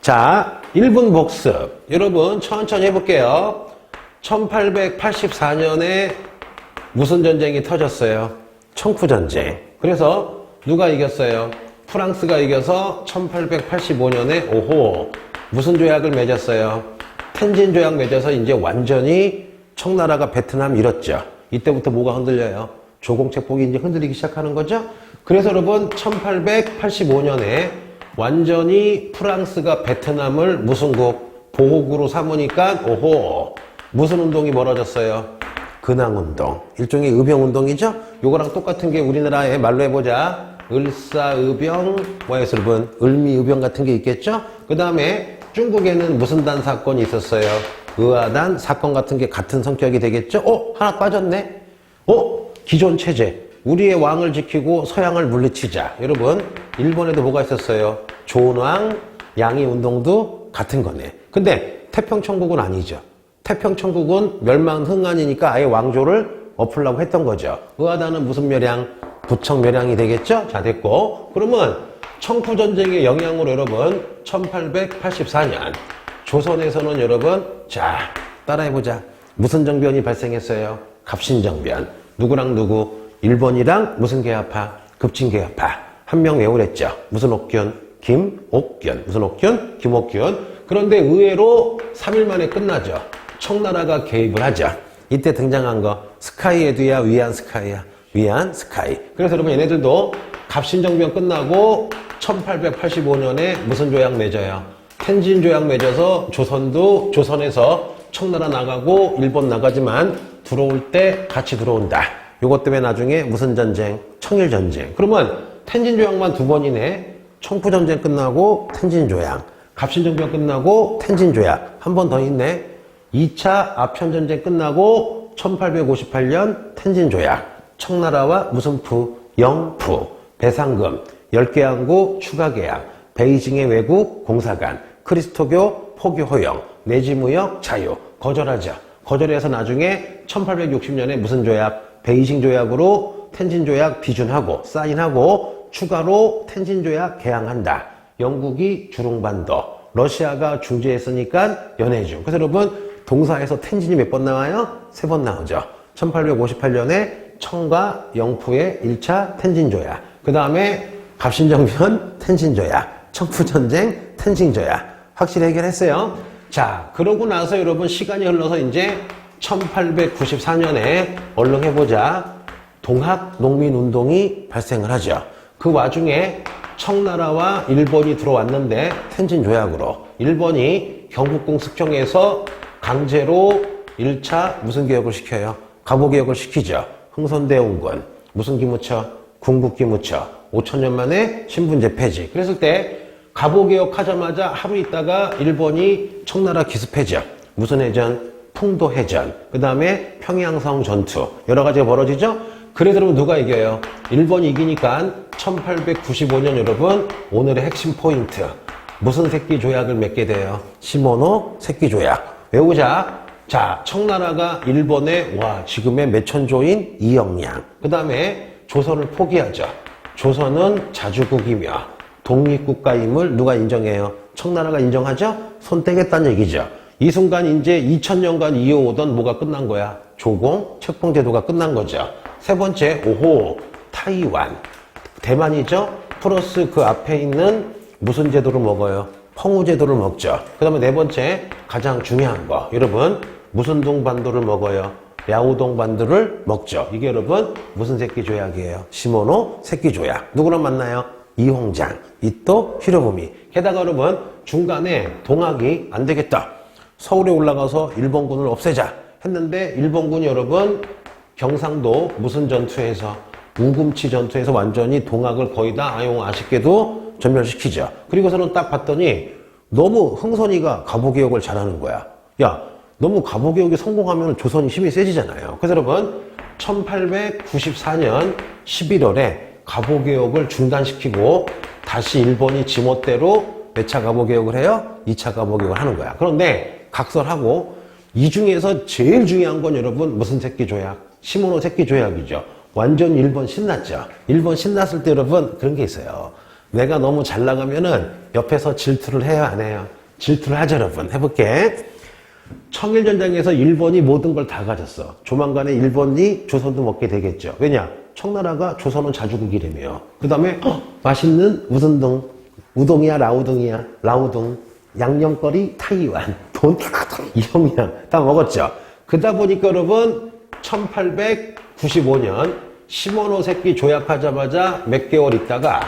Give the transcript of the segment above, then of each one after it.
자, 1분 복습. 여러분, 천천히 해볼게요. 1884년에 무슨 전쟁이 터졌어요? 청푸전쟁. 그래서 누가 이겼어요? 프랑스가 이겨서 1885년에 무슨 조약을 맺었어요? 텐진 조약 맺어서 이제 완전히 청나라가 베트남 잃었죠. 이때부터 뭐가 흔들려요? 조공책폭이 이제 흔들리기 시작하는 거죠. 그래서 여러분 1885년에 완전히 프랑스가 베트남을 무슨 국? 보호국으로 삼으니까 무슨 운동이 벌어졌어요? 근황운동. 일종의 의병운동이죠. 요거랑 똑같은 게 우리나라의 말로 해보자. 을사의병, 뭐였어요 여러분? 을미의병 같은 게 있겠죠. 그 다음에 중국에는 무슨 단 사건이 있었어요? 의아단 사건 같은 게 같은 성격이 되겠죠. 하나 빠졌네. 기존 체제. 우리의 왕을 지키고 서양을 물리치자. 여러분, 일본에도 뭐가 있었어요? 존왕, 양이 운동도 같은 거네. 근데 태평천국은 아니죠. 태평천국은 멸망 흥한이니까 아예 왕조를 엎으려고 했던 거죠. 의아단은 무슨 멸양? 부청 멸양이 되겠죠? 자, 됐고. 그러면 청푸전쟁의 영향으로 여러분 1884년 조선에서는 여러분 자 따라해보자. 무슨 정변이 발생했어요? 갑신정변. 누구랑 누구? 일본이랑 무슨 계합파? 급진계합파. 한 명 외우랬죠. 무슨 옥균? 김옥균. 무슨 옥균? 김옥균. 그런데 의외로 3일 만에 끝나죠. 청나라가 개입을 하죠. 이때 등장한 거 스카이에드야 위안 스카이야? 위안 스카이. 그래서 여러분 얘네들도 갑신정변 끝나고 1885년에 무슨 조약 맺어요? 텐진 조약 맺어서 조선에서 청나라 나가고 일본 나가지만 들어올 때 같이 들어온다. 요것 때문에 나중에 무슨 전쟁? 청일전쟁. 그러면 텐진 조약만 2번이네. 청푸전쟁 끝나고 텐진 조약. 갑신정변 끝나고 텐진 조약. 한 번 더 있네. 2차 아편전쟁 끝나고 1858년 텐진 조약. 청나라와 무슨 푸? 영푸. 배상금. 10개 항구 추가 계약. 베이징의 외국 공사관. 크리스토교 포교 허용. 내지무역 자유. 거절하죠. 거절해서 나중에 1860년에 무슨 조약? 베이징 조약으로 텐진 조약 비준하고 사인하고 추가로 텐진 조약 개항한다. 영국이 주룽반도. 러시아가 중재했으니까 연해중. 그래서 여러분 동사에서 텐진이 몇 번 나와요? 3번 나오죠. 1858년에 청과 영푸의 1차 텐진 조약. 그 다음에 갑신정변 텐진 조약. 청푸전쟁 텐진 조약. 확실히 해결했어요. 자, 그러고 나서 여러분 시간이 흘러서 이제 1894년에 얼른 해보자. 동학농민운동이 발생을 하죠. 그 와중에 청나라와 일본이 들어왔는데 텐진 조약으로 일본이 경국궁 습정에서 강제로 1차 무슨 개혁을 시켜요? 갑오개혁을 시키죠. 흥선대원군 무슨 기무처? 궁국기무처. 5천년 만에 신분제 폐지. 그랬을 때 갑오개혁 하자마자 하루 있다가 일본이 청나라 기습해죠. 무슨 해전? 풍도해전. 그 다음에 평양성 전투. 여러 가지가 벌어지죠. 그래서 여러분 누가 이겨요? 일본이 이기니까 1895년 여러분 오늘의 핵심 포인트. 무슨 새끼 조약을 맺게 돼요? 시모노 새끼 조약. 외우자. 자, 청나라가 일본의 지금의 몇천조인 2억량. 그 다음에 조선을 포기하죠. 조선은 자주국이며 독립국가임을 누가 인정해요? 청나라가 인정하죠? 손 떼겠다는 얘기죠. 이 순간 이제 2000년간 이어오던 뭐가 끝난 거야? 조공, 책봉제도가 끝난 거죠. 세 번째, 타이완. 대만이죠? 플러스 그 앞에 있는 무슨 제도를 먹어요? 펑우제도를 먹죠. 그 다음에 네 번째, 가장 중요한 거. 여러분, 무슨 동반도를 먹어요? 랴오동 반도를 먹죠. 이게 여러분, 무슨 새끼 조약이에요? 시모노 새끼 조약. 누구랑 만나요? 이홍장, 이토 히로부미. 게다가 여러분, 중간에 동학이 안 되겠다. 서울에 올라가서 일본군을 없애자 했는데 일본군이 여러분 경상도 무슨 전투에서 우금치 전투에서 완전히 동학을 거의 다 아쉽게도 전멸시키죠. 그리고서는 딱 봤더니 너무 흥선이가 갑오개혁을 잘하는 거야. 야, 너무 갑오개혁이 성공하면 조선이 힘이 세지잖아요. 그래서 여러분 1894년 11월에 갑오개혁을 중단시키고 다시 일본이 지멋대로 몇 차 갑오개혁을 해요? 2차 갑오개혁을 하는 거야. 그런데 각설하고 이 중에서 제일 중요한 건 여러분 무슨 새끼 조약? 시모노 새끼 조약이죠. 완전 일본 신났죠. 일본 신났을 때 여러분 그런 게 있어요. 내가 너무 잘 나가면은 옆에서 질투를 해요, 안 해요? 질투를 하죠, 여러분. 해볼게. 청일전쟁에서 일본이 모든 걸 다 가졌어. 조만간에 일본이 조선도 먹게 되겠죠. 왜냐? 청나라가 조선은 자주국이라며. 그 다음에 맛있는 무슨 동? 우동이야, 라우동이야? 라우동. 양념거리 타이완. 돈 이형량 다 먹었죠. 그러다 보니까 여러분 1895년 시모노세키 조약하자마자 몇 개월 있다가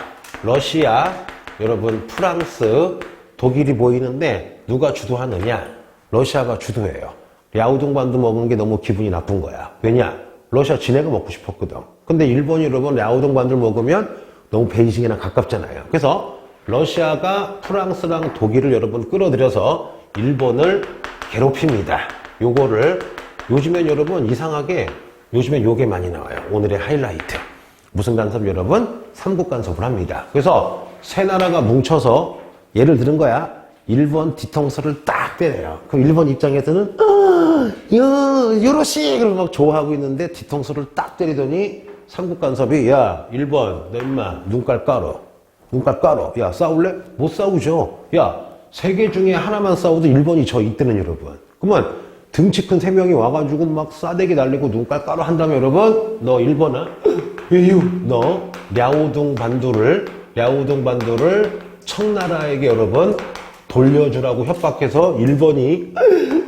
러시아, 여러분 프랑스, 독일이 보이는데 누가 주도하느냐? 러시아가 주도해요. 랴오둥반도 먹은 게 너무 기분이 나쁜 거야. 왜냐? 러시아 지네가 먹고 싶었거든. 근데 일본이 여러분 랴오둥반들 먹으면 너무 베이징이랑 가깝잖아요. 그래서 러시아가 프랑스랑 독일을 여러분 끌어들여서 일본을 괴롭힙니다. 요거를 요즘엔 여러분 이상하게 요즘엔 요게 많이 나와요. 오늘의 하이라이트. 무슨 간섭 여러분? 삼국 간섭을 합니다. 그래서 세 나라가 뭉쳐서 예를 들은 거야. 일본 뒤통수를 딱 때려요. 그럼 일본 입장에서는 요로시 그러고 막 좋아하고 있는데 뒤통수를 딱 때리더니 삼국 간섭이 야 일본 너 임마 눈깔 깔어. 눈깔 깔어. 야 싸울래? 못 싸우죠. 야 세계 중에 하나만 싸워도 일본이 져 이때는 여러분. 그러면 등치 큰 세 명이 와가지고 막 싸대기 날리고 눈깔 깔어 한다면 여러분 너 일본아 너 랴오둥 반도를 청나라에게 여러분 돌려주라고 협박해서 일본이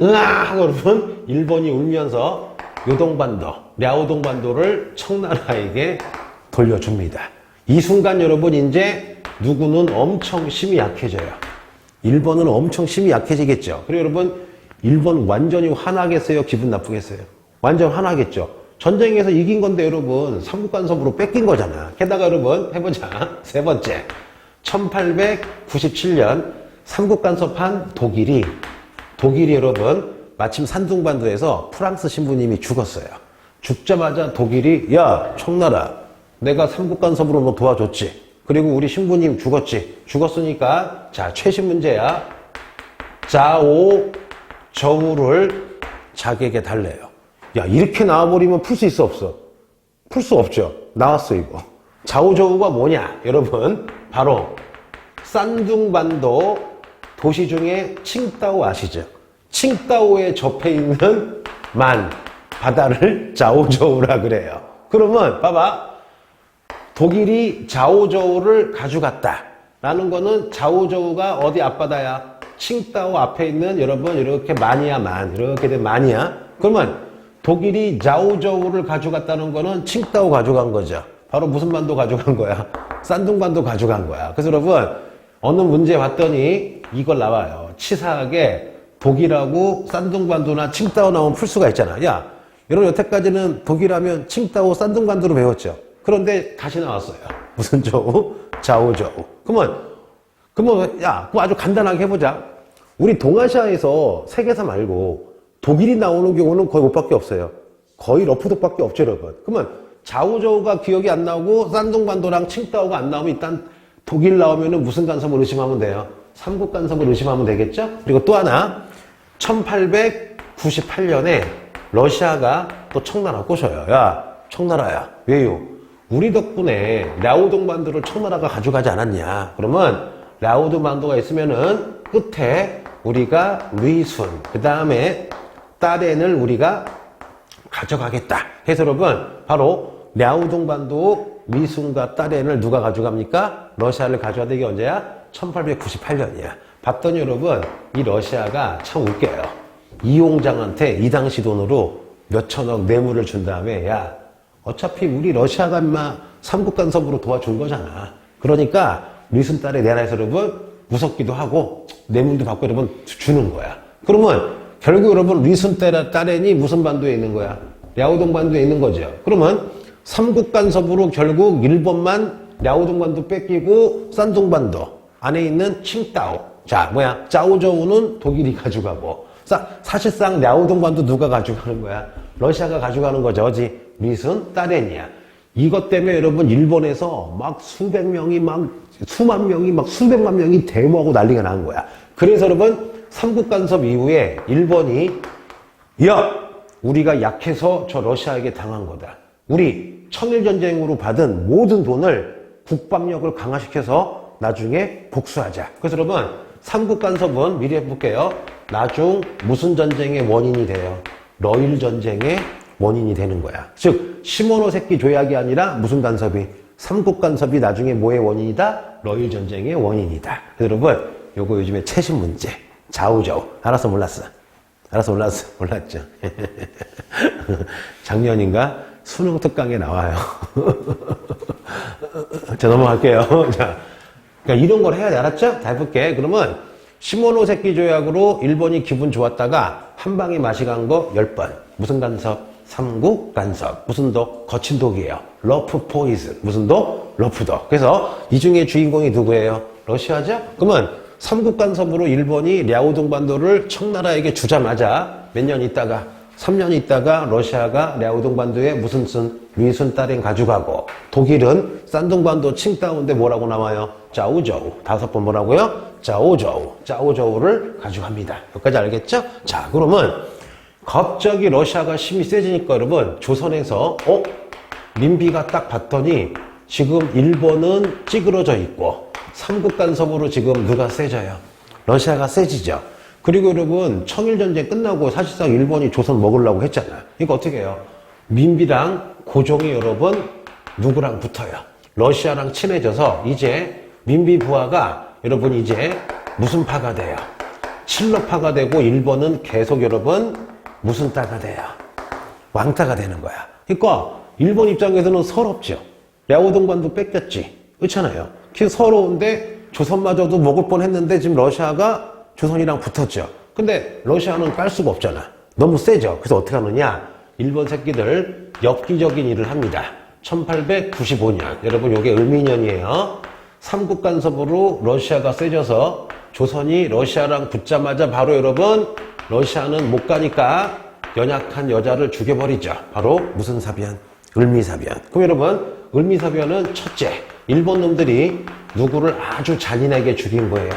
여러분 일본이 울면서 요동반도 랴오동반도를 청나라에게 돌려줍니다. 이 순간 여러분 이제 누구는 엄청 심이 약해져요. 일본은 엄청 심이 약해지겠죠. 그리고 여러분 일본 완전히 화나겠어요? 기분 나쁘겠어요? 완전 화나겠죠. 전쟁에서 이긴 건데 여러분 삼국간섭으로 뺏긴 거잖아. 게다가 여러분 해보자. 세 번째 1897년 삼국간섭한 독일이 여러분 마침 산둥반도에서 프랑스 신부님이 죽었어요. 죽자마자 독일이 야 청나라 내가 삼국간섭으로 너 도와줬지. 그리고 우리 신부님 죽었지. 죽었으니까 자 최신 문제야. 자오저우를 자기에게 달래요. 야 이렇게 나와버리면 풀 수 있어 없어? 풀 수 없죠. 나왔어 이거. 자오저우가 뭐냐 여러분 바로 산둥반도 도시 중에 칭다오 아시죠? 칭다오에 접해 있는 만 바다를 자오저우라 그래요. 그러면 봐봐 독일이 자오저우를 가져갔다 라는 거는 자오저우가 어디 앞바다야? 칭다오 앞에 있는 여러분 이렇게 만이야 만 이렇게 된 만이야. 그러면 독일이 자오저우를 가져갔다는 거는 칭다오 가져간 거죠. 바로 무슨 반도 가져간 거야? 산둥반도 가져간 거야. 그래서 여러분 어느 문제 봤더니 이걸 나와요. 치사하게 독일하고 산둥반도나 칭다오 나오면 풀 수가 있잖아. 야 여러분 여태까지는 독일하면 칭다오 산둥반도로 배웠죠. 그런데 다시 나왔어요. 무슨 저우? 자오저우. 그러면 야 그거 아주 간단하게 해보자. 우리 동아시아에서 세계사 말고 독일이 나오는 경우는 거의 5밖에 없어요. 거의 러프독밖에 없죠 여러분. 그러면 자오저우가 기억이 안 나오고 산둥반도랑 칭다오가 안 나오면 일단 독일 나오면은 무슨 간섭을 의심하면 돼요? 삼국 간섭을 의심하면 되겠죠? 그리고 또 하나 1898년에 러시아가 또 청나라 꼬셔요. 야 청나라야 왜요? 우리 덕분에 랴오동반도를 청나라가 가져가지 않았냐? 그러면 랴오동반도가 있으면은 끝에 우리가 리순 그 다음에 따렌을 우리가 가져가겠다 해서 여러분 바로 랴오동반도 리순과 따렌을 누가 가져갑니까? 러시아를 가져가야 되게 언제야? 1898년이야. 봤더니 여러분 이 러시아가 참 웃겨요. 이용장한테 이 당시 돈으로 몇천억 뇌물을 준 다음에 야 어차피 우리 러시아가 인마 삼국간섭으로 도와준 거잖아. 그러니까 리순 딸에 내라 해서 여러분 무섭기도 하고 뇌물도 받고 여러분 주는 거야. 그러면 결국 여러분 리순 딸엔이 무슨 반도에 있는 거야? 랴오동 반도에 있는 거죠. 그러면 삼국간섭으로 결국 일본만 랴오동 반도 뺏기고 산둥 반도 안에 있는 칭다오. 자 뭐야? 자오저우는 독일이 가져가고 사실상 랴오동 반도 누가 가져가는 거야? 러시아가 가져가는 거죠. 어지? 리순 따렌이야. 이것 때문에 여러분 일본에서 막 수백 명이 막 수만 명이 막 수백만 명이 데모하고 난리가 난 거야. 그래서 여러분 삼국간섭 이후에 일본이 야 우리가 약해서 저 러시아에게 당한 거다. 우리 청일전쟁으로 받은 모든 돈을 국방력을 강화시켜서 나중에 복수하자. 그래서 여러분 삼국 간섭은 미리 해볼게요. 나중 무슨 전쟁의 원인이 돼요? 러일 전쟁의 원인이 되는 거야. 즉 시모노세키 조약이 아니라 무슨 간섭이? 삼국 간섭이 나중에 뭐의 원인이다? 러일 전쟁의 원인이다. 그래서 여러분 요거 요즘에 최신 문제 좌우좌우. 알았어 몰랐어? 알았어 몰랐어? 몰랐죠? 작년인가 수능 특강에 나와요. 자 넘어갈게요. 자, 그러니까 이런 걸 해야 돼. 알았죠? 자 해볼게. 그러면 시모노세키 조약으로 일본이 기분 좋았다가 한 방에 맛이 간 거 10번. 무슨 간섭? 삼국 간섭. 무슨 독? 거친 독이에요. 러프 포이즌. 무슨 독? 러프 독. 그래서 이 중에 주인공이 누구예요? 러시아죠? 그러면 삼국 간섭으로 일본이 랴오둥 반도를 청나라에게 주자마자 몇 년 있다가 3년 있다가 러시아가 랴오둥 반도에 무슨 순? 리순 딸인 가져가고 독일은 산둥 반도 칭다오인데 뭐라고 나와요? 짜오저우. 5번 뭐라고요? 짜오저우. 짜오저우를 가져갑니다. 여기까지 알겠죠? 자 그러면 갑자기 러시아가 힘이 세지니까 여러분 조선에서 민비가 딱 봤더니 지금 일본은 찌그러져 있고 삼국 간섭으로 지금 누가 세져요? 러시아가 세지죠. 그리고 여러분 청일전쟁 끝나고 사실상 일본이 조선 먹으려고 했잖아요. 이거 어떻게 해요? 민비랑 고종이 여러분 누구랑 붙어요? 러시아랑 친해져서 이제 민비 부하가 여러분 이제 무슨 파가 돼요? 칠러파가 되고 일본은 계속 여러분 무슨 따가 돼요? 왕따가 되는 거야. 그러니까 일본 입장에서는 서럽죠. 랴오둥 반도 뺏겼지. 그렇잖아요. 그래서 서러운데 조선마저도 먹을 뻔했는데 지금 러시아가 조선이랑 붙었죠. 근데 러시아는 깔 수가 없잖아. 너무 세죠. 그래서 어떻게 하느냐? 일본 새끼들 엽기적인 일을 합니다. 1895년. 여러분 요게 을미년이에요. 삼국 간섭으로 러시아가 세져서 조선이 러시아랑 붙자마자 바로 여러분 러시아는 못 가니까 연약한 여자를 죽여버리죠. 바로 무슨 사변? 을미사변. 그럼 여러분 을미사변은 첫째 일본 놈들이 누구를 아주 잔인하게 죽인 거예요.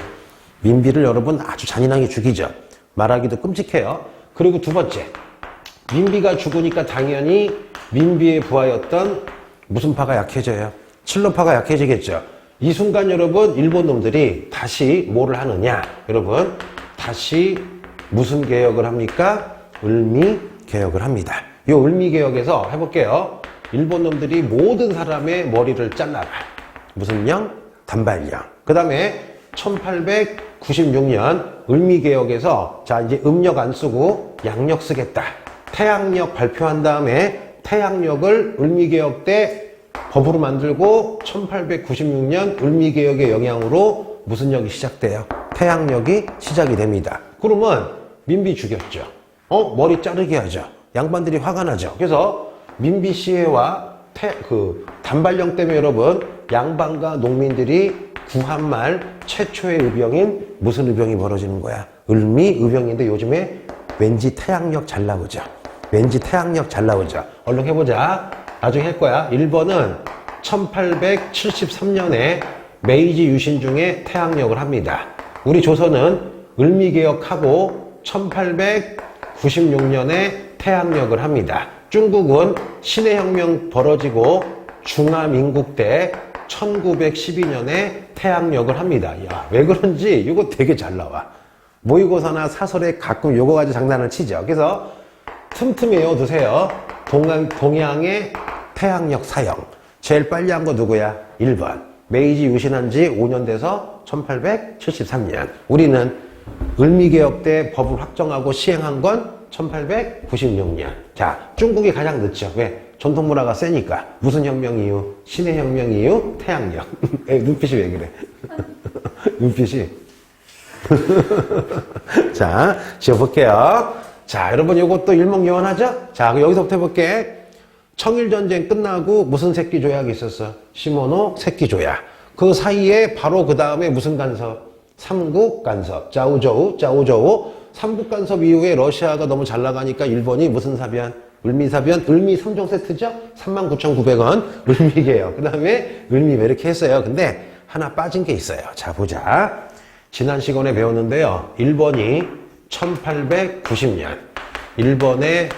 민비를 여러분 아주 잔인하게 죽이죠. 말하기도 끔찍해요. 그리고 두 번째 민비가 죽으니까 당연히 민비의 부하였던 무슨 파가 약해져요? 칠러파가 약해지겠죠. 이 순간 여러분 일본 놈들이 다시 뭐를 하느냐? 여러분 다시 무슨 개혁을 합니까? 을미 개혁을 합니다. 이 을미 개혁에서 해볼게요. 일본 놈들이 모든 사람의 머리를 잘라라. 무슨 령? 단발령. 그 다음에 1896년 을미 개혁에서 자 이제 음력 안 쓰고 양력 쓰겠다. 태양력 발표한 다음에 태양력을 을미 개혁 때 법으로 만들고 1896년 을미 개혁의 영향으로 무슨 력이 시작돼요? 태양력이 시작이 됩니다. 그러면 민비 죽였죠. 머리 자르게 하죠. 양반들이 화가 나죠. 그래서 민비 시해와 단발령 때문에 여러분 양반과 농민들이 구한말 최초의 의병인 무슨 의병이 벌어지는 거야? 을미 의병인데 요즘에 왠지 태양력 잘 나오죠. 왠지 태양력 잘 나오죠. 얼른 해보자. 나중에 할 거야. 1번은 1873년에 메이지 유신 중에 태양력을 합니다. 우리 조선은 을미개혁하고 1896년에 태양력을 합니다. 중국은 신해혁명 벌어지고 중화민국 때 1912년에 태양력을 합니다. 야, 왜 그런지 이거 되게 잘 나와. 모의고사나 사설에 가끔 요거 가지고 장난을 치죠. 그래서 틈틈이 외워두세요. 동양의 태양력 사형. 제일 빨리 한 거 누구야? 1번. 메이지 유신한 지 5년 돼서 1873년. 우리는 을미개혁 때 법을 확정하고 시행한 건 1896년. 자, 중국이 가장 늦죠. 왜? 전통문화가 세니까. 무슨 혁명 이후? 신해혁명 이후? 태양력. 눈빛이 왜 그래? 눈빛이. 자, 지어볼게요. 자, 여러분 이것도 일목요연하죠? 자, 여기서부터 해볼게. 청일전쟁 끝나고 무슨 새끼 조약이 있었어? 시모노 새끼 조약. 그 사이에 바로 그 다음에 무슨 간섭? 삼국 간섭. 짜오저우. 삼국 간섭 이후에 러시아가 너무 잘 나가니까 일본이 무슨 사변? 을미사변. 을미 3종 세트죠? 39,900원. 을미개혁. 그 다음에 을미 왜 이렇게 했어요? 근데 하나 빠진 게 있어요. 자, 보자. 지난 시간에 배웠는데요. 일본이 1890년. 일본의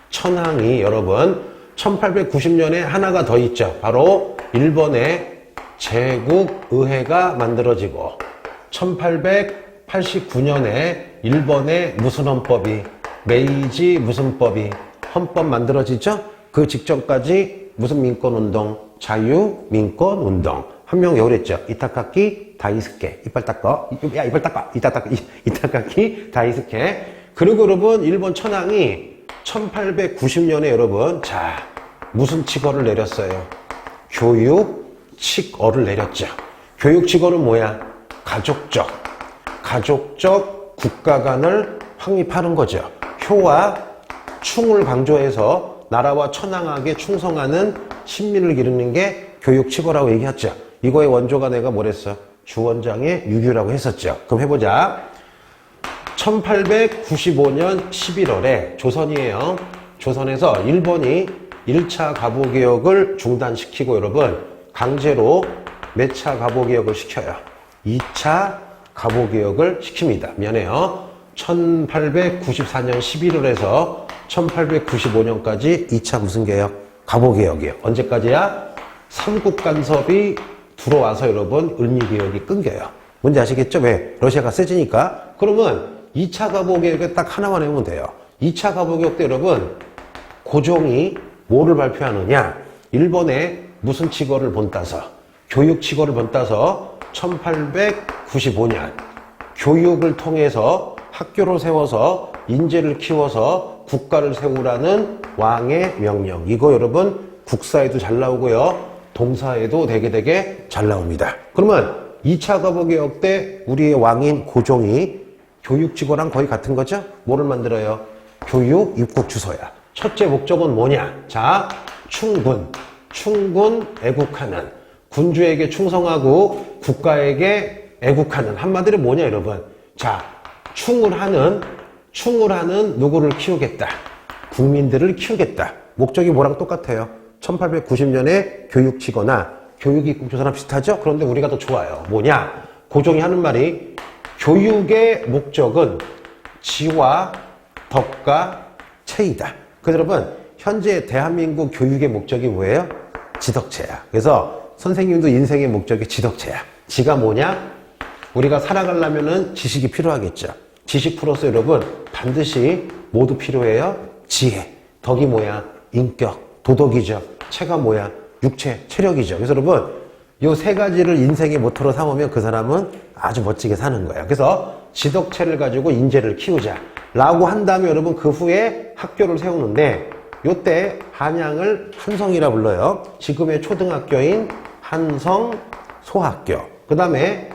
천황이 여러분 1890년에 하나가 더 있죠. 바로 일본의 제국의회가 만들어지고 1889년에 일본의 무슨 헌법이 메이지 무슨 법이 헌법 만들어지죠? 그 직전까지 무슨 민권운동? 자유민권운동. 한 명이 그랬죠. 이타카키 다이스케. 이빨 닦아. 야, 이빨 닦아. 이타카키 다이스케. 그리고 여러분, 일본 천황이 1890년에 여러분, 자, 무슨 칙어를 내렸어요? 교육칙어를 내렸죠. 교육칙어는 뭐야? 가족적 국가 간을 확립하는 거죠. 효와 충을 강조해서 나라와 천황에게 충성하는 신민을 기르는 게 교육칙어라고 얘기했죠. 이거의 원조가 내가 뭐랬어? 주원장의 유규라고 했었죠. 그럼 해보자. 1895년 11월에 조선이에요. 조선에서 일본이 1차 갑오개혁을 중단시키고 여러분 강제로 몇 차 갑오개혁을 시켜요? 2차 갑오개혁을 시킵니다. 미안해요. 1894년 11월에서 1895년까지 2차 무슨 개혁? 갑오개혁이에요. 언제까지야? 삼국 간섭이 들어와서 여러분 을미개혁이 끊겨요. 뭔지 아시겠죠? 왜? 러시아가 세지니까. 그러면 2차 갑오개혁에 딱 하나만 해보면 돼요. 2차 갑오개혁 때 여러분 고종이 뭐를 발표하느냐? 일본의 무슨 칙어를 본따서 교육 칙어를 본따서 1895년 교육을 통해서 학교를 세워서 인재를 키워서 국가를 세우라는 왕의 명령. 이거 여러분 국사에도 잘 나오고요. 동사에도 되게 잘 나옵니다. 그러면 2차 갑오개혁 때 우리의 왕인 고종이 교육직어랑 거의 같은 거죠? 뭐를 만들어요? 교육 입국 주소야. 첫째 목적은 뭐냐? 자, 충군 애국하는, 군주에게 충성하고 국가에게 애국하는. 한마디로 뭐냐 여러분? 자, 충을 하는 누구를 키우겠다? 국민들을 키우겠다. 목적이 뭐랑 똑같아요? 1890년에 교육직어나 교육입국조사랑 비슷하죠? 그런데 우리가 더 좋아요. 뭐냐? 고종이 하는 말이 교육의 목적은 지와 덕과 체이다. 그래서 여러분 현재 대한민국 교육의 목적이 뭐예요? 지덕체야. 그래서 선생님도 인생의 목적이 지덕체야. 지가 뭐냐? 우리가 살아가려면은 지식이 필요하겠죠. 지식 플러스 여러분 반드시 모두 필요해요. 지혜. 덕이 뭐야? 인격, 도덕이죠. 체가 뭐야? 육체, 체력이죠. 그래서 여러분 요 세 가지를 인생의 모토로 삼으면 그 사람은 아주 멋지게 사는 거예요. 그래서 지덕체를 가지고 인재를 키우자 라고 한 다음에 여러분 그 후에 학교를 세우는데 요때 한양을 한성이라 불러요. 지금의 초등학교인 한성소학교, 그 다음에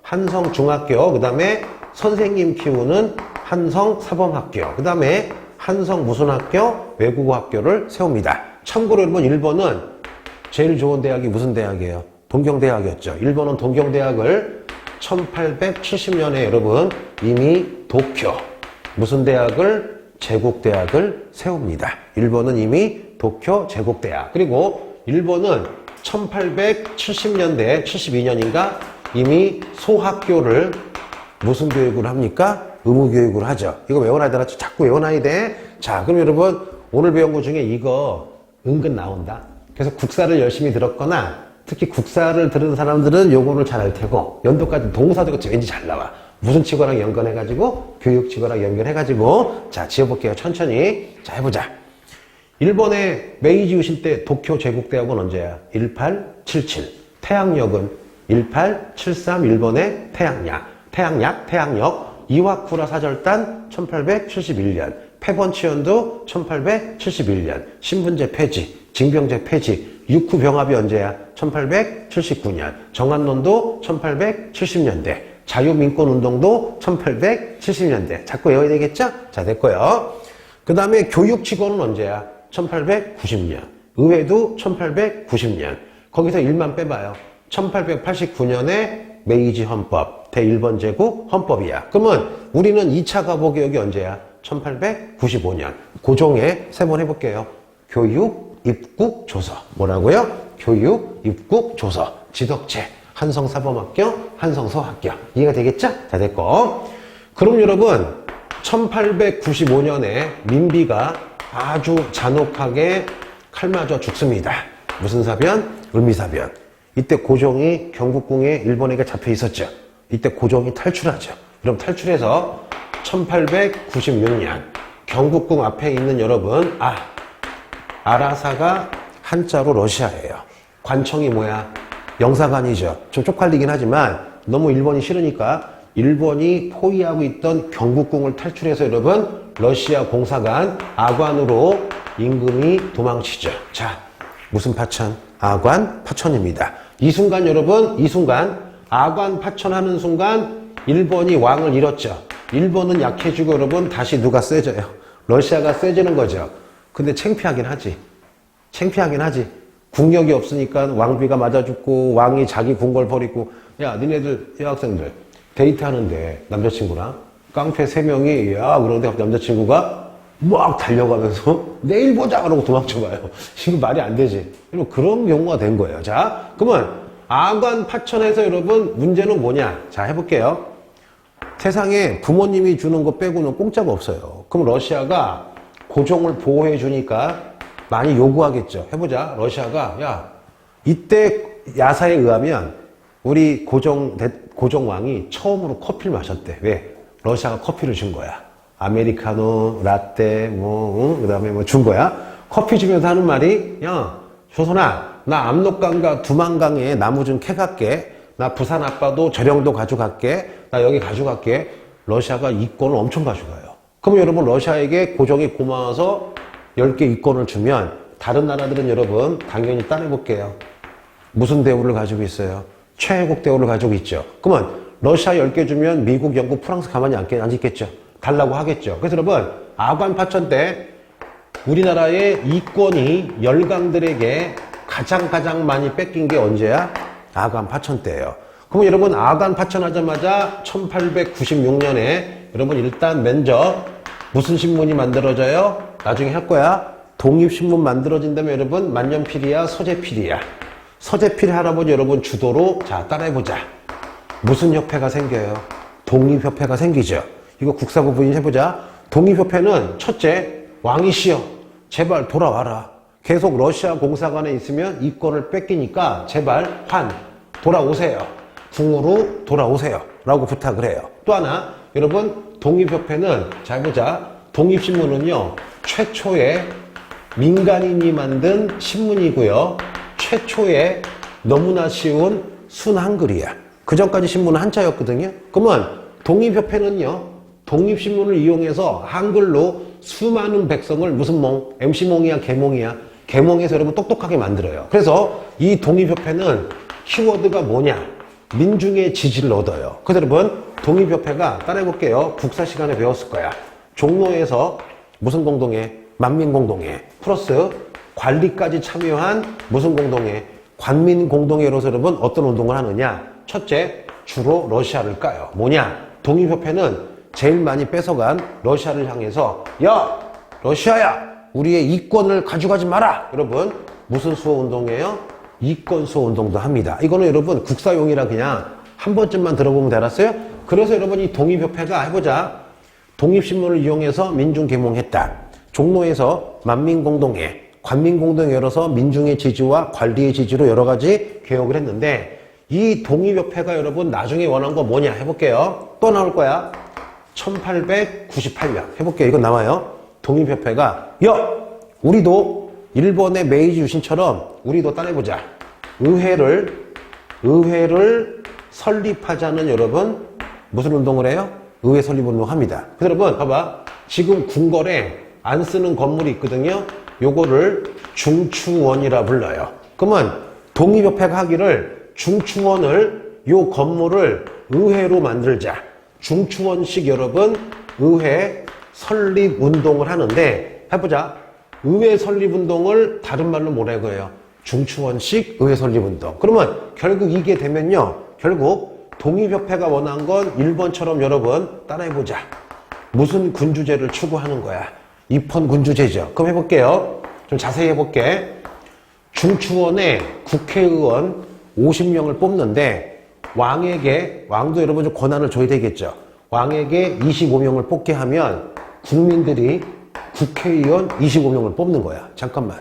한성중학교, 그 다음에 선생님 키우는 한성사범학교, 그 다음에 한성 무슨 학교? 외국어 학교를 세웁니다. 참고로 여러분 일본은 제일 좋은 대학이 무슨 대학이에요? 동경대학이었죠. 일본은 동경대학을 1870년에 여러분 이미 도쿄 무슨 대학을? 제국대학을 세웁니다. 일본은 이미 도쿄 제국대학. 그리고 일본은 1870년대 72년인가 이미 소학교를 무슨 교육을 합니까? 의무교육을 하죠. 이거 외워놔야 되나? 자꾸 외워놔야 돼. 자, 그럼 여러분 오늘 배운 것 중에 이거 은근 나온다. 그래서 국사를 열심히 들었거나 특히 국사를 들은 사람들은 요거를 잘 알 테고 연도까지 동사도 왠지 잘 나와. 무슨 칙어랑 연관해가지고 교육칙어랑 연결해가지고 자 지어볼게요. 천천히. 자 해보자. 일본의 메이지 유신 때 도쿄 제국대학은 언제야? 1877. 태양역은 1873. 일본의 태양역. 이와쿠라 사절단 1871년. 폐번치연도 1871년. 신분제 폐지, 징병제 폐지. 육후 병합이 언제야? 1879년. 정한론도 1870년대. 자유민권운동도 1870년대. 자꾸 외워야 되겠죠? 자, 됐고요. 그 다음에 교육직원은 언제야? 1890년. 의회도 1890년. 거기서 1만 빼봐요. 1889년에 메이지 헌법, 대1번 제국 헌법이야. 그러면 우리는 2차 갑오개혁이 언제야? 1895년. 고종의 세 번 해볼게요. 교육, 입국, 조서. 뭐라고요? 교육, 입국, 조서. 지덕체. 한성사범학교, 한성서학교. 이해가 되겠죠? 자, 됐고. 그럼 여러분, 1895년에 민비가 아주 잔혹하게 칼 맞아 죽습니다. 무슨 사변? 을미사변. 이때 고종이 경국궁에 일본에게 잡혀 있었죠. 이때 고종이 탈출하죠. 그럼 탈출해서 1896년 경국궁 앞에 있는 여러분, 아라사가 한자로 러시아예요. 관청이 뭐야? 영사관이죠. 좀 쪽팔리긴 하지만 너무 일본이 싫으니까 일본이 포위하고 있던 경국궁을 탈출해서 여러분 러시아 공사관 아관으로 임금이 도망치죠. 자, 무슨 파천? 아관 파천입니다. 이 순간 여러분, 이 순간 아관 파천하는 순간 일본이 왕을 잃었죠. 일본은 약해지고 여러분 다시 누가 세져요? 러시아가 세지는 거죠. 근데 창피하긴 하지. 창피하긴 하지. 국력이 없으니까 왕비가 맞아 죽고 왕이 자기 궁궐 버리고, 야 니네들 여학생들 데이트하는데 남자친구랑 깡패 3명이 야 그러는데 남자친구가 막 달려가면서 내일 보자 그러고 도망쳐봐요. 이거 말이 안 되지. 그런 경우가 된 거예요. 자, 그러면 아관 파천에서 여러분 문제는 뭐냐? 자, 해볼게요. 세상에 부모님이 주는 거 빼고는 공짜가 없어요. 그럼 러시아가 고종을 보호해 주니까 많이 요구하겠죠. 해보자. 러시아가 야 이때 야사에 의하면 우리 고종왕이 처음으로 커피를 마셨대. 왜? 러시아가 커피를 준 거야. 아메리카노, 라떼, 그다음에 준 거야. 커피 주면서 하는 말이, 야, 조선아, 나 압록강과 두만강에 나무 좀 캐갈게. 나 부산 아빠도 저령도 가져갈게. 나 여기 가져갈게. 러시아가 이권을 엄청 가져가요. 그럼 여러분, 러시아에게 고종이 고마워서 10개 이권을 주면 다른 나라들은 여러분, 당연히 따내볼게요. 무슨 대우를 가지고 있어요? 최애국 대우를 가지고 있죠. 그러면 러시아 10개 주면 미국, 영국, 프랑스 가만히 안 있겠죠. 달라고 하겠죠. 그래서 여러분 아관 파천 때 우리나라의 이권이 열강들에게 가장 많이 뺏긴 게 언제야? 아관 파천 때예요. 그럼 여러분 아관 파천하자마자 1896년에 여러분 일단 먼저 무슨 신문이 만들어져요? 나중에 할 거야. 독립신문 만들어진다면 여러분 만년필이야 서재필이야? 서재필 할아버지 여러분 주도로 자 따라해보자. 무슨 협회가 생겨요? 독립협회가 생기죠. 이거 국사부 부인 해보자. 독립협회는 첫째, 왕이시여 제발 돌아와라. 계속 러시아 공사관에 있으면 이권을 뺏기니까 제발 돌아오세요. 궁으로 돌아오세요. 라고 부탁을 해요. 또 하나, 여러분 독립협회는 잘 보자. 독립신문은요 최초의 민간인이 만든 신문이고요. 최초의 너무나 쉬운 순한글이야. 그 전까지 신문은 한자였거든요. 그러면 독립협회는요 독립신문을 이용해서 한글로 수많은 백성을 무슨 몽? MC몽이야 개몽이야? 개몽해서 여러분 똑똑하게 만들어요. 그래서 이 독립협회는 키워드가 뭐냐? 민중의 지지를 얻어요. 그래서 여러분 독립협회가 따라해볼게요. 국사 시간에 배웠을 거야. 종로에서 무슨 공동회? 만민공동회 플러스 관리까지 참여한 무슨 공동회? 관민공동회로서 여러분 어떤 운동을 하느냐? 첫째, 주로 러시아를 까요. 뭐냐? 독립협회는 제일 많이 뺏어간 러시아를 향해서 야! 러시아야! 우리의 이권을 가져가지 마라! 여러분 무슨 수호운동이에요? 이권 수호운동도 합니다. 이거는 여러분 국사용이라 그냥 한 번쯤만 들어보면 되었어요? 그래서 여러분 이 독립협회가 해보자. 독립신문을 이용해서 민중개몽했다. 종로에서 만민공동회, 관민공동회 열어서 민중의 지지와 관리의 지지로 여러 가지 개혁을 했는데 이 독립협회가 여러분 나중에 원한 거 뭐냐 해볼게요. 또 나올 거야. 1898년 해볼게요. 이거 나와요. 독립협회가 야! 우리도 일본의 메이지 유신처럼 우리도 따내보자. 의회를 설립하자는 여러분 무슨 운동을 해요? 의회 설립 운동합니다. 그래서 여러분 봐봐. 지금 궁궐에 안 쓰는 건물이 있거든요. 요거를 중추원이라 불러요. 그러면 독립협회가 하기를 중추원을 요 건물을 의회로 만들자. 중추원식 여러분 의회 설립 운동을 하는데 해보자. 의회 설립 운동을 다른 말로 뭐라고 해요? 중추원식 의회 설립 운동. 그러면 결국 이게 되면요. 결국 독립협회가 원한 건 일본처럼 여러분 따라해보자. 무슨 군주제를 추구하는 거야? 입헌 군주제죠. 그럼 해볼게요. 좀 자세히 해볼게. 중추원에 국회의원 50명을 뽑는데 왕도 여러분 좀 권한을 줘야 되겠죠. 왕에게 25명을 뽑게 하면 국민들이 국회의원 25명을 뽑는 거야. 잠깐만.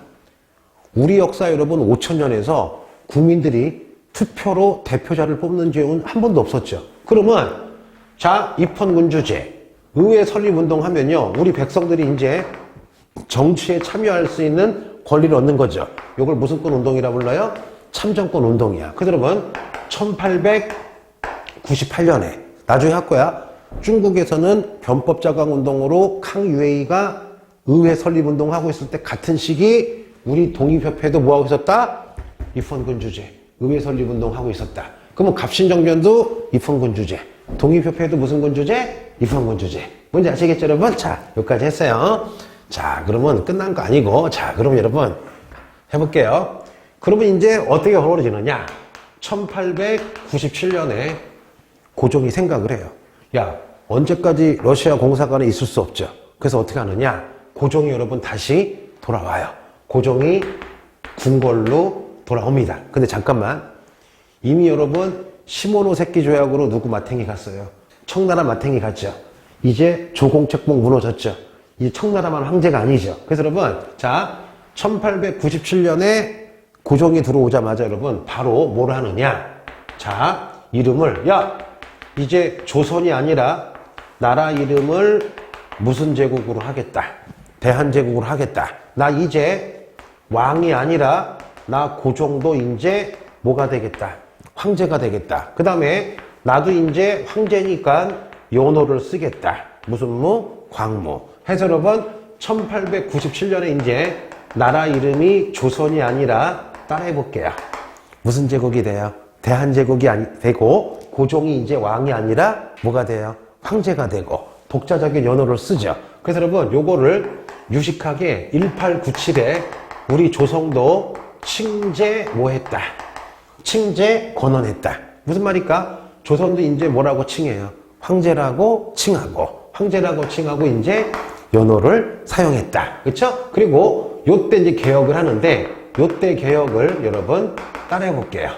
우리 역사 여러분 5천년에서 국민들이 투표로 대표자를 뽑는 적은 한 번도 없었죠. 그러면 자, 입헌군주제, 의회 설립운동 하면요, 우리 백성들이 이제 정치에 참여할 수 있는 권리를 얻는 거죠. 이걸 무슨 권 운동이라 불러요? 참정권 운동이야. 그래서 여러분 1898년에 나중에 할 거야. 중국에서는 변법 자강 운동으로 캉유에이가 의회 설립 운동하고 있을 때 같은 시기 우리 독립협회도 뭐하고 있었다? 입헌군주제, 의회 설립 운동하고 있었다. 그러면 갑신정변도 입헌군주제, 독립협회도 무슨 군주제? 입헌군주제. 뭔지 아시겠죠 여러분? 자, 여기까지 했어요. 자, 그러면 끝난 거 아니고, 자, 그럼 여러분 해볼게요. 그러면 이제 어떻게 벌어지느냐? 1897년에 고종이 생각을 해요. 야, 언제까지 러시아 공사관에 있을 수 없죠. 그래서 어떻게 하느냐? 고종이 여러분 다시 돌아와요. 고종이 궁궐로 돌아옵니다. 근데 잠깐만, 이미 여러분 시모노세키 조약으로 누구 마탱이 갔어요? 청나라 마탱이 갔죠. 이제 조공책봉 무너졌죠. 이 청나라만 황제가 아니죠. 그래서 여러분, 자, 1897년에 고종이 들어오자마자 여러분 바로 뭘 하느냐? 자, 이름을, 야, 이제 조선이 아니라 나라 이름을 무슨 제국으로 하겠다. 대한제국으로 하겠다. 나 이제 왕이 아니라 나 고종도 이제 뭐가 되겠다. 황제가 되겠다. 그 다음에 나도 이제 황제니까 연호를 쓰겠다. 무슨 무? 광무. 해서 여러분 1897년에 이제 나라 이름이 조선이 아니라 따라해볼게요. 무슨 제국이 돼요? 대한제국이 되고 고종이 이제 왕이 아니라 뭐가 돼요? 황제가 되고 독자적인 연호를 쓰죠. 그래서 여러분 요거를 유식하게 1897에 우리 조성도 칭제 뭐 했다? 칭제 권언했다. 무슨 말일까? 조선도 이제 뭐라고 칭해요? 황제라고 칭하고 황제라고 칭하고 이제 연호를 사용했다. 그렇죠? 그리고 요때 이제 개혁을 하는데 요때 개혁을 여러분 따라해 볼게요.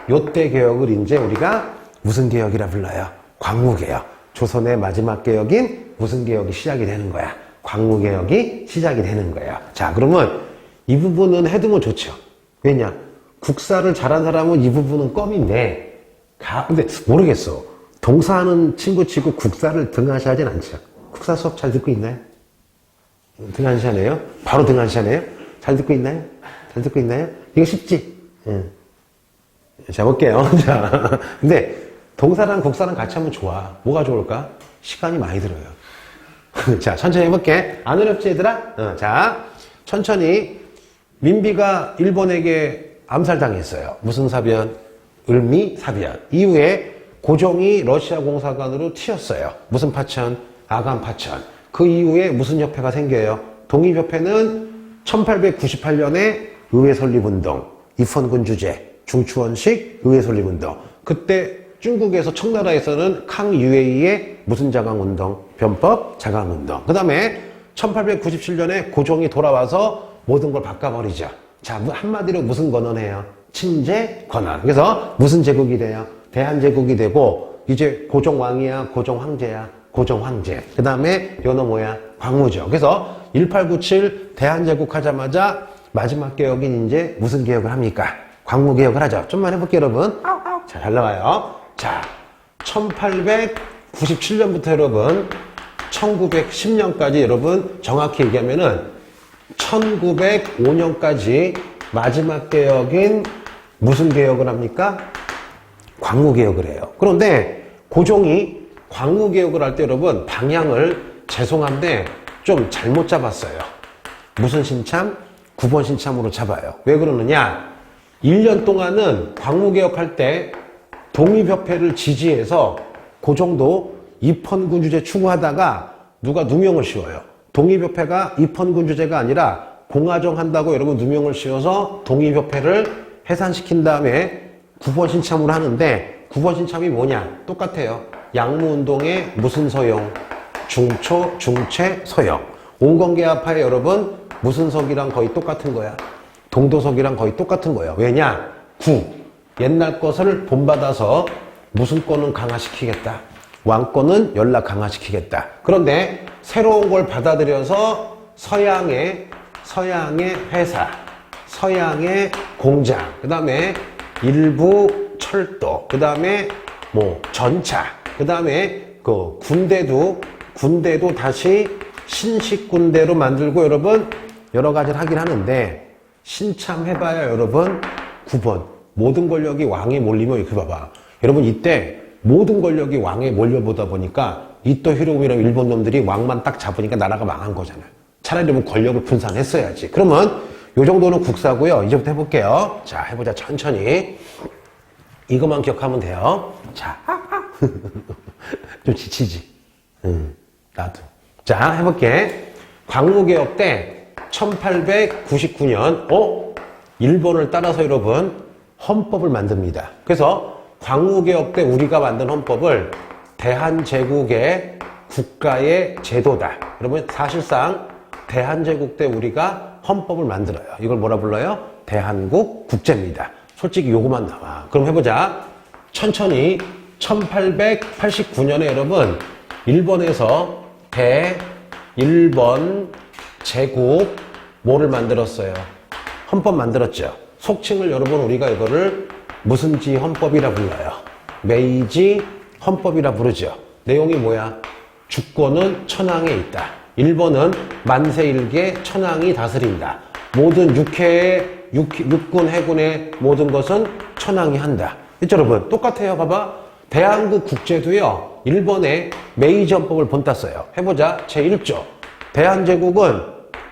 요때 개혁을 이제 우리가 무슨 개혁이라 불러요? 광무개혁. 조선의 마지막 개혁인 무슨 개혁이 시작이 되는 거야? 광무개혁이 시작이 되는 거예요. 자, 그러면 이 부분은 해두면 좋죠. 왜냐? 국사를 잘한 사람은 이 부분은 껌인데, 근데 모르겠어. 동사하는 친구 치고 국사를 등한시하진 않죠. 국사 수업 잘 듣고 있나요? 등한시하네요? 바로 등한시하네요? 잘 듣고 있나요? 잘 듣고 있나요? 이거 쉽지? 예. 자, 볼게요. 자, 근데 동사랑 국사랑 같이 하면 좋아. 뭐가 좋을까? 시간이 많이 들어요. 자, 천천히 해볼게. 안 어렵지, 얘들아? 자, 천천히. 민비가 일본에게 암살당했어요. 무슨 사변? 을미 사변. 이후에 고종이 러시아 공사관으로 튀었어요. 무슨 파천? 아간 파천. 그 이후에 무슨 협회가 생겨요? 독립협회는 1898년에 의회 설립운동, 입헌군주제, 중추원식 의회 설립운동. 그때 중국에서 청나라에서는 캉유에이의 무슨 자강운동? 변법 자강운동. 그 다음에 1897년에 고종이 돌아와서 모든 걸 바꿔버리죠. 자, 한마디로 무슨 권언해요? 칭제 권언. 그래서 무슨 제국이 돼요? 대한제국이 되고 이제 고종왕이야? 고종황제야? 고종황제. 그 다음에 연호 뭐야? 광무죠. 그래서 1897 대한제국 하자마자 마지막 개혁인 이제 무슨 개혁을 합니까? 광무개혁을 하죠. 좀만 해볼게요, 여러분. 자, 잘 나와요. 자, 1897년부터 여러분 1910년까지 여러분 정확히 얘기하면은 1905년까지 마지막 개혁인 무슨 개혁을 합니까? 광무개혁을 해요. 그런데 고종이 광무개혁을 할 때 여러분 방향을 죄송한데 좀 잘못 잡았어요. 무슨 신참? 9번 신참으로 잡아요. 왜 그러느냐? 1년 동안은 광무개혁할 때 독립협회를 지지해서 고종도 입헌군주제 추구하다가 누가 누명을 씌워요. 독립협회가 입헌군주제가 아니라 공화정 한다고 여러분 누명을 씌워서 독립협회를 해산시킨 다음에 9번 신참으로 하는데 9번 신참이 뭐냐? 똑같아요. 양무운동의 무슨 서용? 중초, 중채, 서용. 온건계합하에 여러분 무슨 석이랑 거의 똑같은 거야. 동도석이랑 거의 똑같은 거예요. 왜냐? 옛날 것을 본받아서 무슨 권은 강화시키겠다. 왕권은 연락 강화시키겠다. 그런데 새로운 걸 받아들여서 서양의 회사, 서양의 공장, 그 다음에 일부 철도, 그 다음에 뭐 전차, 그 다음에 그 군대도 다시 신식 군대로 만들고 여러분 여러 가지를 하긴 하는데 신참해봐야 여러분 9번 모든 권력이 왕에 몰리면 이렇게 봐봐. 여러분 이때 모든 권력이 왕에 몰려보다 보니까 이토 히로부미랑 일본 놈들이 왕만 딱 잡으니까 나라가 망한 거잖아요. 차라리 뭐 권력을 분산했어야지. 그러면 요 정도는 국사고요. 이제부터 해볼게요. 자, 해보자. 천천히. 이것만 기억하면 돼요. 자, 좀 지치지? 나도. 자, 해볼게. 광무개혁 때 1899년 일본을 따라서 여러분 헌법을 만듭니다. 그래서 광무개혁 때 우리가 만든 헌법을 대한제국의 국가의 제도다. 여러분 사실상 대한제국 때 우리가 헌법을 만들어요. 이걸 뭐라 불러요? 대한국 국제입니다. 솔직히 요거만 나와. 그럼 해보자. 천천히 1889년에 여러분 일본에서 대일본 제국 뭐를 만들었어요? 헌법 만들었죠. 속칭을 여러분 우리가 이거를 무슨지 헌법이라 불러요. 메이지 헌법이라 부르죠. 내용이 뭐야? 주권은 천황에 있다. 일본은 만세일개 천황이 다스린다. 모든 육군, 해군의 모든 것은 천황이 한다. 있죠, 여러분? 똑같아요. 봐봐. 대한국 국제도요, 일본의 메이지 헌법을 본땄어요. 해보자. 제1조. 대한제국은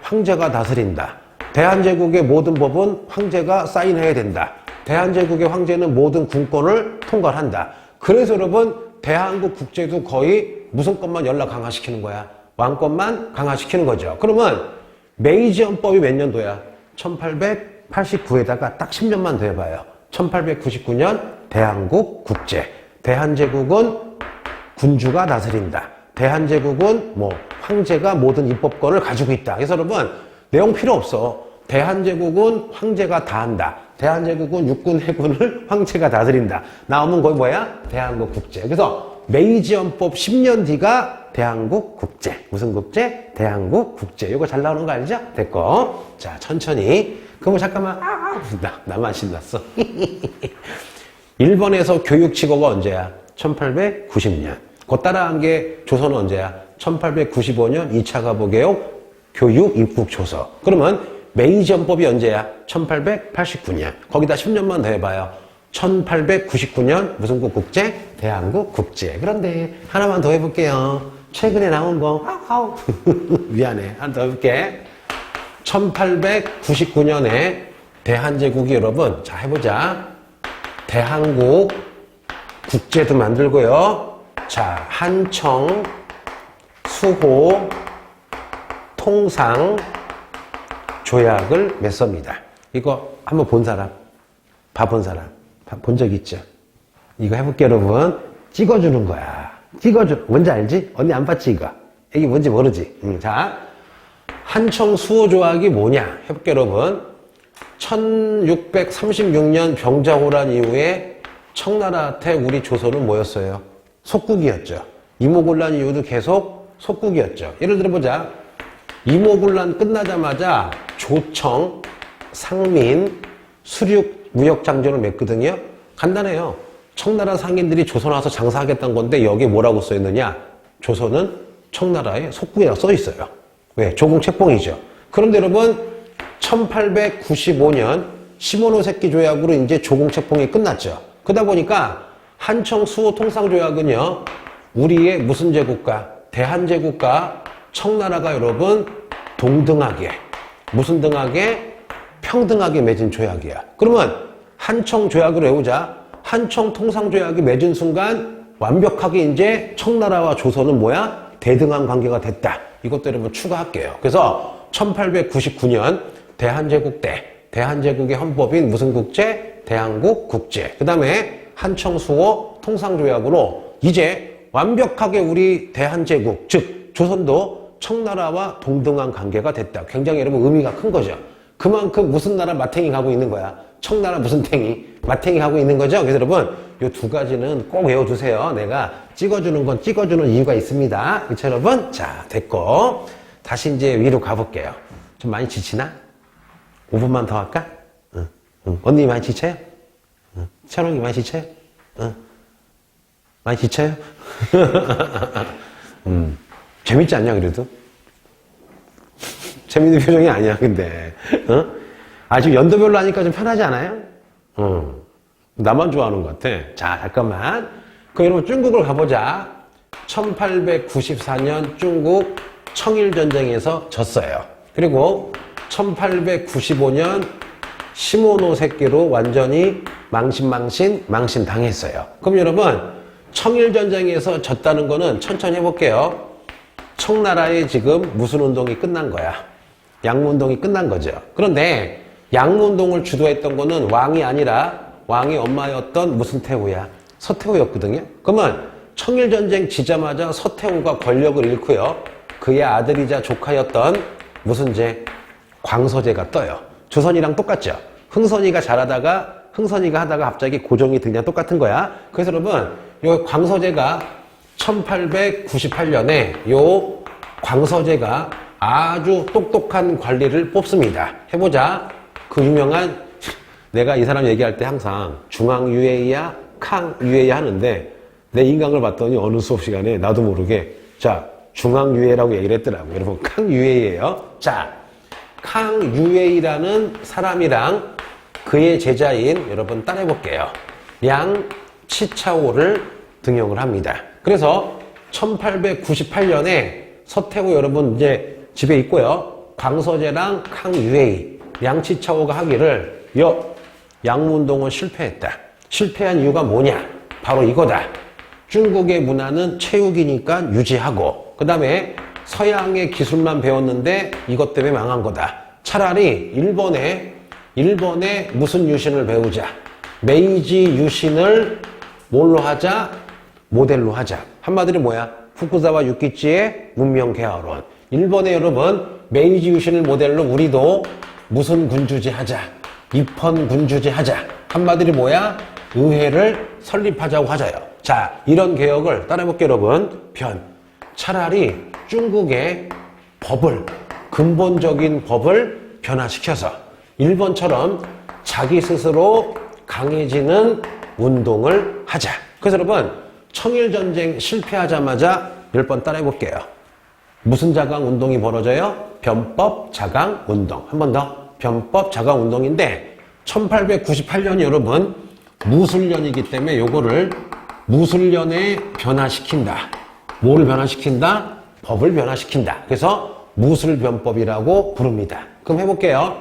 황제가 다스린다. 대한제국의 모든 법은 황제가 사인해야 된다. 대한제국의 황제는 모든 군권을 통괄한다. 그래서 여러분, 대한국 국제도 거의 무슨 것만 연락 강화시키는 거야? 왕권만 강화시키는 거죠. 그러면 메이지 헌법이 몇 년도야? 1889에다가 딱 10년만 더 해봐요. 1899년 대한국 국제. 대한제국은 군주가 다스린다. 대한제국은 뭐 황제가 모든 입법권을 가지고 있다. 그래서 여러분 내용 필요 없어. 대한제국은 황제가 다 한다. 대한제국은 육군, 해군을 황제가 다스린다. 나오면 거기 뭐야? 대한국 국제. 그래서 메이지 헌법 10년 뒤가 대한국 국제. 무슨 국제? 대한국 국제. 이거 잘 나오는 거 알죠? 됐고. 자, 천천히. 그럼 잠깐만. 나만 신났어. 일본에서 교육 취거가 언제야? 1890년. 그 따라한 게 조선은 언제야? 1895년 2차 가보개혁 교육 입국 조서. 그러면 메이지 헌법이 언제야? 1889년. 거기다 10년만 더 해봐요. 1899년 무슨 국 국제? 대한국 국제. 그런데 하나만 더 해볼게요. 최근에 나온 거. 미안해. 하나 더 해볼게. 1899년에 대한제국이 여러분, 자 해보자. 대한국 국제도 만들고요. 자, 한청, 수호, 통상, 조약을 맺습니다. 이거 한번 본 사람? 봐본 사람? 본 적 있죠? 이거 해볼게 여러분. 찍어주는 거야. 뭔지 알지? 언니 안 봤지 이거? 이게 뭔지 모르지? 자, 한청 수호 조약이 뭐냐? 해볼게 여러분. 1636년 병자호란 이후에 청나라한테 우리 조선은 뭐였어요? 속국이었죠. 이모군란 이후도 계속 속국이었죠. 예를 들어보자. 이모군란 끝나자마자 조청, 상민, 수륙 무역장전을 맺거든요. 간단해요. 청나라 상인들이 조선 와서 장사하겠다는 건데 여기에 뭐라고 써있느냐? 조선은 청나라의 속국이라고 써있어요. 왜? 조공책봉이죠. 그런데 여러분 1895년 시모노세키 조약으로 이제 조공책봉이 끝났죠. 그러다 보니까 한청 수호 통상조약은요, 우리의 무슨 제국가? 대한제국과 청나라가 여러분 동등하게, 무슨 등하게? 평등하게 맺은 조약이야. 그러면 한청 조약을 외우자. 한청 통상조약이 맺은 순간 완벽하게 이제 청나라와 조선은 뭐야? 대등한 관계가 됐다. 이것도 여러분 추가할게요. 그래서 1899년 대한제국 때 대한제국의 헌법인 무슨 국제? 대한국 국제. 그 다음에 한청수호 통상조약으로 이제 완벽하게 우리 대한제국, 즉 조선도 청나라와 동등한 관계가 됐다. 굉장히 여러분 의미가 큰 거죠. 그만큼 무슨 나라 마탱이 가고 있는 거야. 청나라 무슨 탱이 마탱이 가고 있는 거죠. 그래서 여러분 이 두 가지는 꼭 외워두세요. 내가 찍어주는 건 찍어주는 이유가 있습니다. 그렇죠 여러분? 자, 됐고 다시 이제 위로 가볼게요. 좀 많이 지치나? 5분만 더 할까? 응. 응. 언니 많이 지쳐요? 응. 철웅이 많이 지쳐요? 응. 많이 지쳐요? 재밌지 않냐, 그래도? 재밌는 표정이 아니야, 근데. 어? 아, 지금 연도별로 하니까 좀 편하지 않아요? 나만 좋아하는 것 같아. 자, 잠깐만. 그 여러분, 중국을 가보자. 1894년 중국 청일전쟁에서 졌어요. 그리고 1895년 시모노세끼로 완전히 망신당했어요. 그럼 여러분, 청일전쟁에서 졌다는 거는 천천히 해볼게요. 청나라에 지금 무슨 운동이 끝난 거야? 양무운동이 끝난 거죠. 그런데 양무운동을 주도했던 거는 왕이 아니라 왕의 엄마였던 무슨 태후야? 서태후였거든요. 그러면 청일전쟁 지자마자 서태후가 권력을 잃고요. 그의 아들이자 조카였던 무슨 제? 광서제가 떠요. 조선이랑 똑같죠. 흥선이가 하다가 갑자기 고종이 등장 똑같은 거야. 그래서 여러분, 요 광서제가 1898년에 요 광서제가 아주 똑똑한 관리를 뽑습니다. 해보자. 그 유명한, 내가 이 사람 얘기할 때 항상 중앙유해야, 캉유해야 하는데 내 인강을 봤더니 어느 수업 시간에 나도 모르게 자, 중앙유해라고 얘기를 했더라고요. 여러분, 캉유해예요. 자, 캉유해이라는 사람이랑 그의 제자인, 여러분 따라해볼게요. 양치차오를 등용을 합니다. 그래서 1898년에 서태후 여러분 이제 집에 있고요. 광서제랑 캉유해이, 양치차오가 하기를 양무운동은 실패했다. 실패한 이유가 뭐냐? 바로 이거다. 중국의 문화는 체육이니까 유지하고, 그 다음에 서양의 기술만 배웠는데 이것 때문에 망한 거다. 차라리 일본의 무슨 유신을 배우자. 메이지 유신을 뭘로 하자? 모델로 하자. 한마디로 뭐야? 후쿠자와 유키치의 문명 개화론. 일본의 여러분, 메이지 유신을 모델로 우리도 무슨 군주제 하자. 입헌 군주제 하자. 한마디로 뭐야? 의회를 설립하자고 하자요. 자, 이런 개혁을 따라해볼게요, 여러분. 차라리 중국의 법을, 근본적인 법을 변화시켜서 일본처럼 자기 스스로 강해지는 운동을 하자. 그래서 여러분, 청일전쟁 실패하자마자 10번 따라해볼게요. 무슨 자강운동이 벌어져요? 변법자강운동. 한 번 더. 변법자강운동인데 1898년이 여러분 무술년이기 때문에 요거를 무술년에 변화시킨다. 뭐를 변화시킨다? 법을 변화시킨다. 그래서 무술변법이라고 부릅니다. 그럼 해볼게요.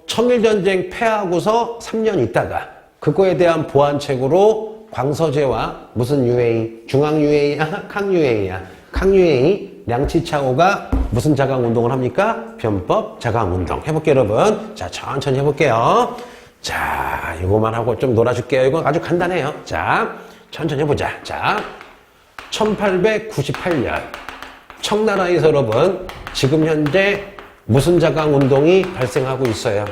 청일전쟁 패하고서 3년 있다가 그거에 대한 보완책으로 광서제와 무슨 유해이, 중앙유해이야, 캉유해이야. 캉유해이, 양치차오가 무슨 자강운동을 합니까? 변법 자강운동. 해볼게요, 여러분. 자, 천천히 해볼게요. 자, 이거만 하고 좀 놀아줄게요. 이건 아주 간단해요. 자, 천천히 해보자. 자, 1898년 청나라에서 여러분 지금 현재 무슨 자강운동이 발생하고 있어요?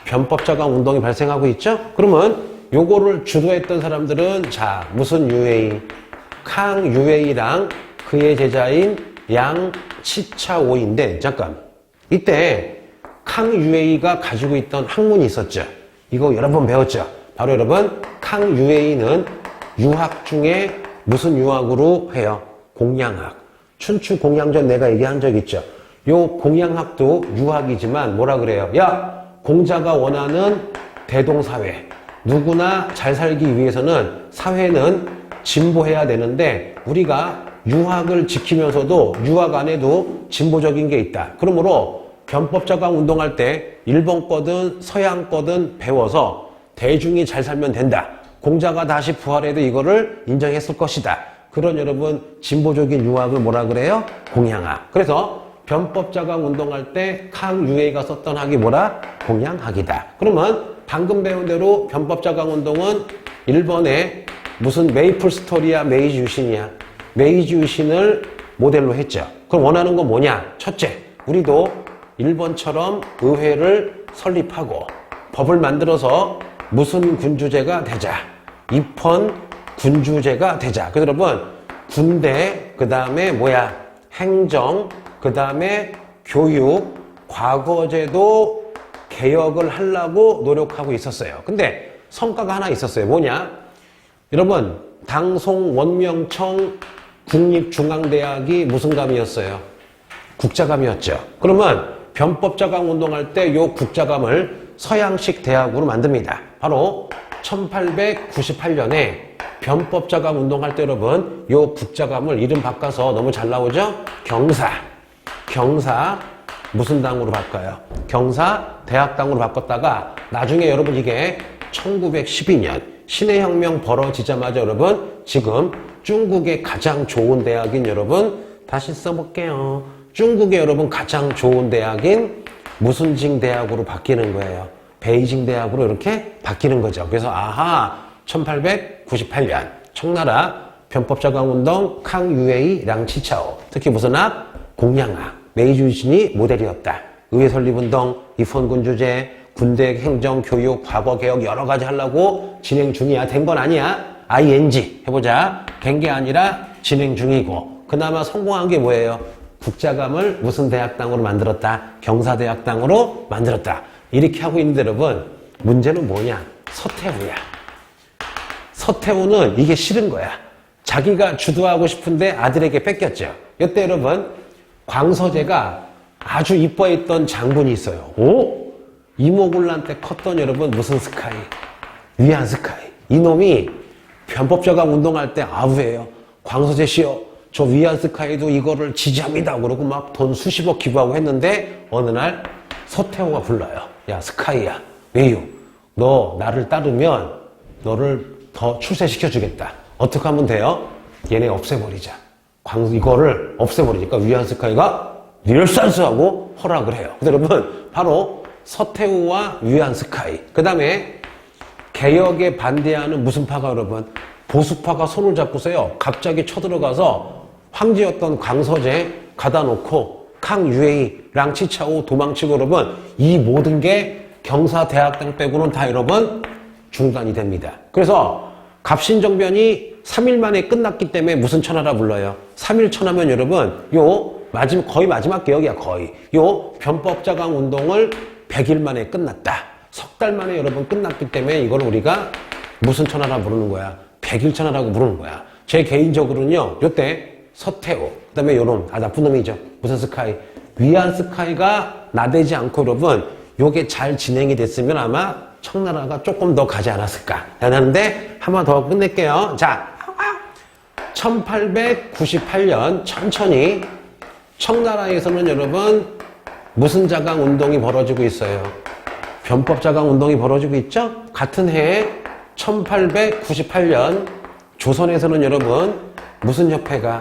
변법 자강운동이 발생하고 있죠? 그러면 요거를 주도했던 사람들은 자, 무슨 유해이? 캉유해이랑 그의 제자인 양치차오인데 잠깐 이때 캉유해이가 가지고 있던 학문이 있었죠. 이거 여러 번 배웠죠. 바로 여러분 캉유해이는 유학 중에 무슨 유학으로 해요? 공양학. 춘추 공양전 내가 얘기한 적 있죠. 요 공양학도 유학이지만 뭐라 그래요? 야, 공자가 원하는 대동사회. 누구나 잘 살기 위해서는 사회는 진보해야 되는데 우리가 유학을 지키면서도 유학 안에도 진보적인 게 있다. 그러므로 변법자강 운동할 때 일본 거든 서양 거든 배워서 대중이 잘 살면 된다. 공자가 다시 부활해도 이거를 인정했을 것이다. 그런 여러분 진보적인 유학을 뭐라 그래요? 공양학. 그래서 변법자강 운동할 때 캉유해이가 썼던 학이 뭐라? 공양학이다. 그러면 방금 배운 대로 변법자강 운동은 일본의 무슨 메이플 스토리야, 메이지 유신이야? 메이지 유신을 모델로 했죠. 그럼 원하는 건 뭐냐? 첫째, 우리도 일본처럼 의회를 설립하고 법을 만들어서 무슨 군주제가 되자. 입헌 군주제가 되자. 그래서 여러분 군대, 그 다음에 뭐야? 행정, 그 다음에 교육, 과거제도 개혁을 하려고 노력하고 있었어요. 근데 성과가 하나 있었어요. 뭐냐? 여러분, 당송 원명청 국립중앙대학이 무슨 감이었어요? 국자감이었죠. 그러면 변법자강 운동할 때 요 국자감을 서양식 대학으로 만듭니다. 바로 1898년에 변법자강 운동할 때 여러분 요 국자감을 이름 바꿔서 너무 잘 나오죠? 경사 무슨 당으로 바꿔요? 경사 대학당으로 바꿨다가 나중에 여러분 이게 1912년 신해혁명 벌어지자마자 여러분 지금 중국의 가장 좋은 대학인 여러분 다시 써볼게요. 중국의 여러분 가장 좋은 대학인 무슨징 대학으로 바뀌는 거예요. 베이징 대학으로 이렇게 바뀌는 거죠. 그래서 아하 1898년 청나라 변법자강 운동 캉유에이 량치차오 특히 무슨 학? 공양학 메이주신이 모델이었다. 의회 설립운동, 입헌군주제, 군대 행정, 교육, 과거개혁 여러 가지 하려고 진행 중이야. 된 건 아니야. ING 해보자. 된 게 아니라 진행 중이고 그나마 성공한 게 뭐예요? 국자감을 무슨 대학당으로 만들었다? 경사대학당으로 만들었다. 이렇게 하고 있는데 여러분 문제는 뭐냐? 서태후야. 서태후는 이게 싫은 거야. 자기가 주도하고 싶은데 아들에게 뺏겼죠. 이때 여러분 광서제가 아주 이뻐했던 장군이 있어요. 오? 이모군란 때 컸던 여러분 무슨 스카이? 위안 스카이. 이놈이 변법자강 운동할 때 아부예요. 광서제 씨요. 저 위안 스카이도 이거를 지지합니다. 그러고 막 돈 수십억 기부하고 했는데 어느 날 서태후가 불러요. 야 스카이야. 왜요? 너 나를 따르면 너를 더 출세시켜주겠다. 어떻게 하면 돼요? 얘네 없애버리자. 이거를 없애버리니까 위안 스카이가 닐산스하고 허락을 해요. 그래서 여러분 바로 서태후와 위안 스카이. 그 다음에 개혁에 반대하는 무슨 파가 여러분? 보수파가 손을 잡고서요. 갑자기 쳐들어가서 황제였던 광서제 가다 놓고 캉유에이 랑치차오 도망치고 여러분 이 모든 게 경사대학당 빼고는 다 여러분 중단이 됩니다. 그래서 갑신정변이 3일 만에 끝났기 때문에 무슨 천하라 불러요? 3일 천하면 여러분 거의 마지막 개혁이야. 거의 요 변법자강 운동을 100일 만에 끝났다. 석 달 만에 여러분 끝났기 때문에 이걸 우리가 무슨 천하라 부르는 거야? 100일 천하라고 부르는 거야. 제 개인적으로는요. 요때 서태후 그 다음에 요놈 나쁜 놈이죠. 무슨 스카이? 위안 스카이가 나대지 않고 여러분 요게 잘 진행이 됐으면 아마 청나라가 조금 더 가지 않았을까 하는데 한 번 더 끝낼게요. 자 1898년 천천히 청나라에서는 여러분 무슨 자강 운동이 벌어지고 있어요? 변법 자강 운동이 벌어지고 있죠? 같은 해에 1898년 조선에서는 여러분 무슨 협회가?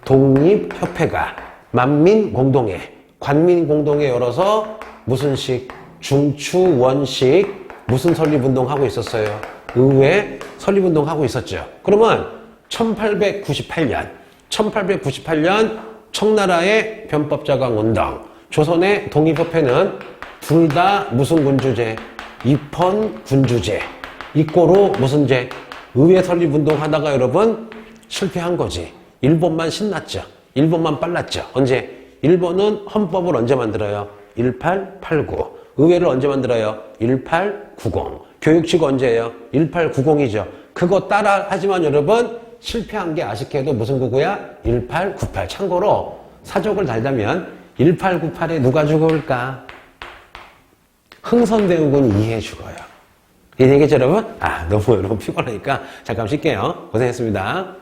독립협회가 만민공동회, 관민공동회 열어서 무슨 식? 중추원식 무슨 설립운동 하고 있었어요? 의회 설립운동 하고 있었죠. 그러면 1898년 청나라의 변법자강 운동, 조선의 독립협회는 둘 다 무슨 군주제? 입헌군주제. 이꼬로 무슨 제? 의회 설립운동 하다가 여러분 실패한 거지. 일본만 신났죠. 일본만 빨랐죠. 언제? 일본은 헌법을 언제 만들어요? 1889. 의회를 언제 만들어요? 1890. 교육식 언제예요? 1890이죠. 그거 따라 하지만 여러분 실패한 게 아쉽게도 무슨 구구야? 1898. 참고로 사족을 달자면 1898에 누가 죽을까? 흥선대원군이 이해해 죽어요. 이해되겠죠 여러분? 너무 여러분 피곤하니까 잠깐 쉴게요. 고생했습니다.